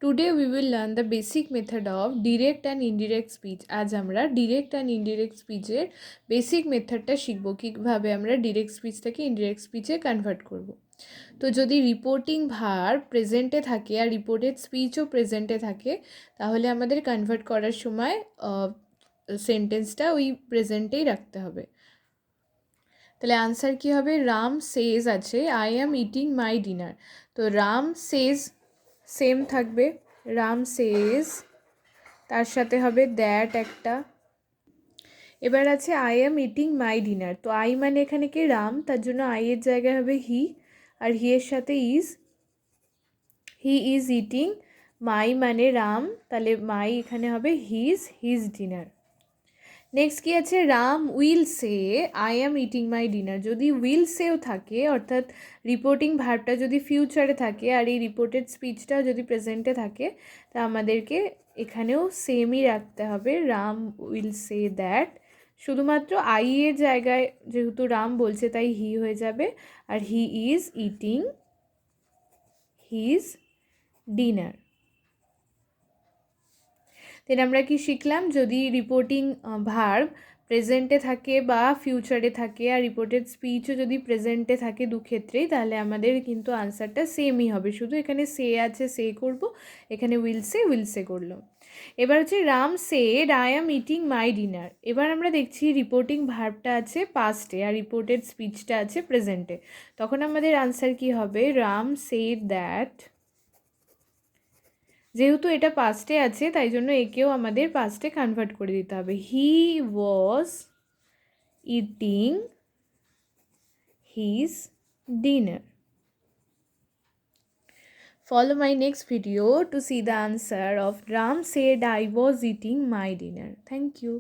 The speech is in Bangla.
Today we will learn the basic method of direct and indirect speech. আজ আমরা direct and indirect speech এর basic মেথডটা শিখব, কিভাবে আমরা direct speech থেকে indirect speech এ কনভার্ট করব। তো যদি রিপোর্টিং ভার্ব প্রেজেন্টে থাকে আর রিপোর্টেড স্পিচও প্রেজেন্টে থাকে, তাহলে আমাদের কনভার্ট করার সময় সেন্টেন্সটা ওই প্রেজেন্টেই রাখতে হবে। তাহলে আনসার কী হবে? রাম সেজ আছে I am eating my dinner. তো রাম সেজ সেম থাকবে, রাম সেজ, তার সাথে হবে দ্যাট একটা। এবার আছে I am eating my dinner. তো আই মানে এখানে কি? রাম, তার জন্য আই এর জায়গায় হবে হি, আর হি এর সাথে ইজ, হি ইজ ইটিং। মাই মানে রাম, তাহলে মাই এখানে হবে হিজ ডিনার। নেক্সট কি আছে? Ram will say I am eating my dinner. যদি উইল সেও থাকে, অর্থাৎ রিপোর্টিং ভার্বটা যদি ফিউচারে থাকে আর এই রিপোর্টেড স্পিচটাও যদি প্রেজেন্টে থাকে, তা আমাদেরকে এখানেও সেমই রাখতে হবে, রাম উইল সে দ্যাট। শুধুমাত্র আই এর জায়গায় যেহেতু রাম বলছে তাই হি হয়ে যাবে, আর he is eating his dinner. Then আমরা কি শিখলাম? যদি রিপোর্টিং ভার্ব প্রেজেন্টে থাকে বা ফিউচারে থাকে আর রিপোর্টেড স্পিচও যদি প্রেজেন্টে থাকে, দুক্ষেত্রেই, তাহলে আমাদের কিন্তু আনসারটা সেমই হবে, শুধু এখানে সে আছে সে করব, এখানে উইল সে করলো। এবার হচ্ছে Ram said I am eating my dinner. এবার আমরা দেখছি রিপোর্টিং ভার্বটা আছে পাস্টে আর রিপোর্টেড স্পিচটা আছে প্রেজেন্টে, তখন আমাদের আনসার কি হবে? Ram said that. যেহেতু এটা পাস্টে আছে তাই জন্য একেও আমাদের পাস্টে কনভার্ট করে দিতে হবে। He was eating his dinner. Follow my next video to see the answer of Ram said I was eating my dinner. Thank you.